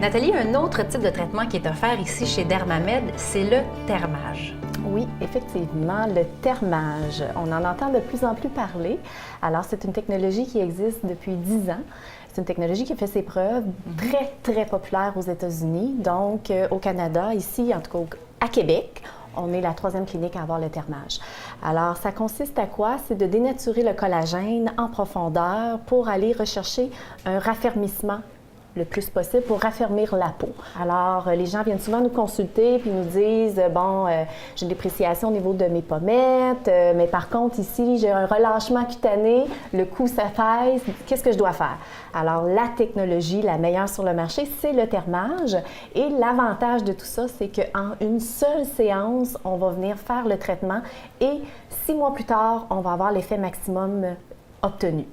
Nathalie, un autre type de traitement qui est offert ici chez Dermamed, c'est le thermage. Oui, effectivement, le thermage. On en entend de plus en plus parler. Alors, c'est une technologie qui existe depuis 10 ans. C'est une technologie qui fait ses preuves, très populaire aux États-Unis. Donc, au Canada, ici, en tout cas à Québec, on est la 3e clinique à avoir le thermage. Alors, ça consiste à quoi? C'est de dénaturer le collagène en profondeur pour aller rechercher un raffermissement le plus possible pour raffermir la peau. Alors, les gens viennent souvent nous consulter puis nous disent « Bon, j'ai une dépréciation au niveau de mes pommettes, mais par contre, ici, j'ai un relâchement cutané, le cou s'affaisse, qu'est-ce que je dois faire? » Alors, la technologie la meilleure sur le marché, c'est le thermage. Et l'avantage de tout ça, c'est qu'en une seule séance, on va venir faire le traitement et 6 mois plus tard, on va avoir l'effet maximum obtenu.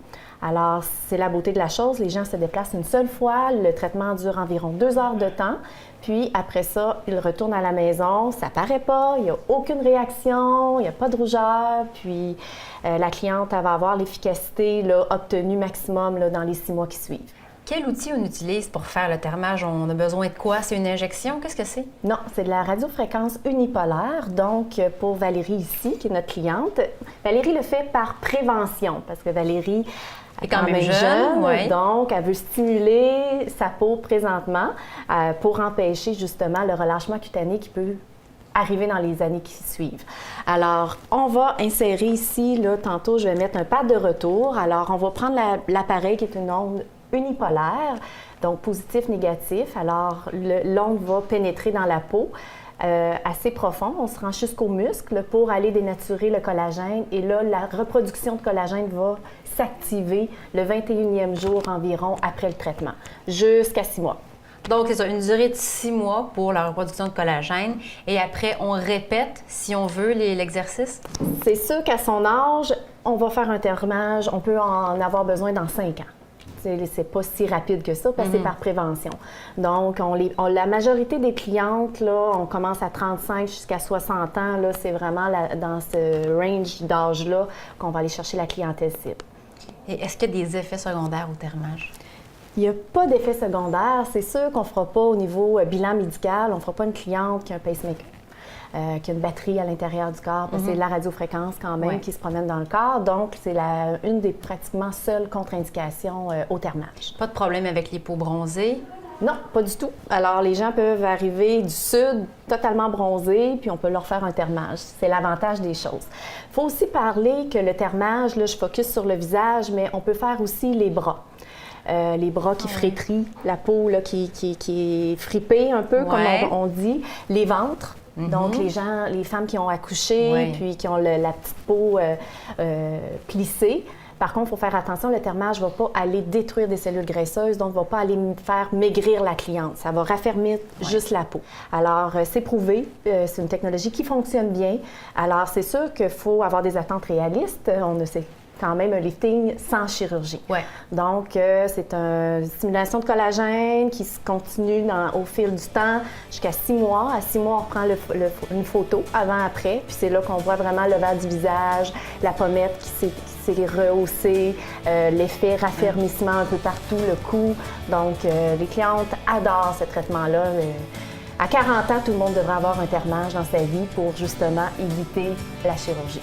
Alors, c'est la beauté de la chose. Les gens se déplacent une seule fois. Le traitement dure environ 2 heures de temps. Puis, après ça, ils retournent à la maison. Ça paraît pas, il n'y a aucune réaction, il n'y a pas de rougeur. Puis, la cliente, elle va avoir l'efficacité obtenue maximum dans les 6 mois qui suivent. Quel outil on utilise pour faire le thermage? On a besoin de quoi? C'est une injection? Qu'est-ce que c'est? Non, c'est de la radiofréquence unipolaire. Donc, pour Valérie ici, qui est notre cliente, Valérie le fait par prévention parce que Valérie est quand même jeune, ouais. Donc elle veut stimuler sa peau présentement pour empêcher justement le relâchement cutané qui peut arriver dans les années qui suivent. Alors, on va insérer ici, tantôt, je vais mettre un pad de retour. Alors, on va prendre l'appareil qui est une onde unipolaire, donc positif-négatif. Alors, l'onde va pénétrer dans la peau assez profond. On se rend jusqu'aux muscles pour aller dénaturer le collagène. Et là, la reproduction de collagène va s'activer le 21e jour environ après le traitement, jusqu'à 6 mois. Donc, c'est ça, une durée de 6 mois pour la reproduction de collagène. Et après, on répète, si on veut, l'exercice? C'est sûr qu'à son âge, on va faire un thermage. On peut en avoir besoin dans 5 ans. C'est pas si rapide que ça parce que c'est par prévention. Donc, la majorité des clientes, on commence à 35 jusqu'à 60 ans. C'est vraiment dans ce range d'âge-là qu'on va aller chercher la clientèle cible. Et est-ce qu'il y a des effets secondaires au thermage? Il n'y a pas d'effet secondaire. C'est sûr qu'on ne fera pas au niveau bilan médical, on ne fera pas une cliente qui a un pacemaker. Qui a une batterie à l'intérieur du corps, parce que c'est de la radiofréquence quand même qui se promène dans le corps. Donc, c'est une des pratiquement seules contre-indications au thermage. Pas de problème avec les peaux bronzées? Non, pas du tout. Alors, les gens peuvent arriver du sud totalement bronzés, puis on peut leur faire un thermage. C'est l'avantage des choses. Il faut aussi parler que le thermage, là, je focus sur le visage, mais on peut faire aussi les bras. Les bras qui frétrient, la peau là, qui est fripée un peu, comme on dit, les ventres. Donc, les femmes qui ont accouché, puis qui ont la petite peau plissée. Par contre, il faut faire attention, le thermage ne va pas aller détruire des cellules graisseuses, donc ne va pas aller faire maigrir la cliente. Ça va raffermir juste la peau. Alors, c'est prouvé, c'est une technologie qui fonctionne bien. Alors, c'est sûr qu'il faut avoir des attentes réalistes. C'est quand même un lifting sans chirurgie. Donc, c'est une stimulation de collagène qui se continue au fil du temps jusqu'à 6 mois. À 6 mois, on prend une photo avant-après, puis c'est là qu'on voit vraiment le bas du visage, la pommette qui s'est rehaussée, l'effet raffermissement un peu partout, le cou. Donc, les clientes adorent ce traitement-là. À 40 ans, tout le monde devrait avoir un thermage dans sa vie pour justement éviter la chirurgie.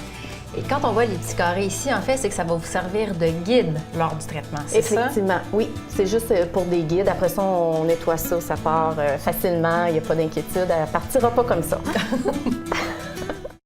Et quand on voit les petits carrés ici, en fait, c'est que ça va vous servir de guide lors du traitement, c'est ça? Effectivement, oui. C'est juste pour des guides. Après ça, on nettoie ça, ça part facilement, il n'y a pas d'inquiétude. Elle ne partira pas comme ça.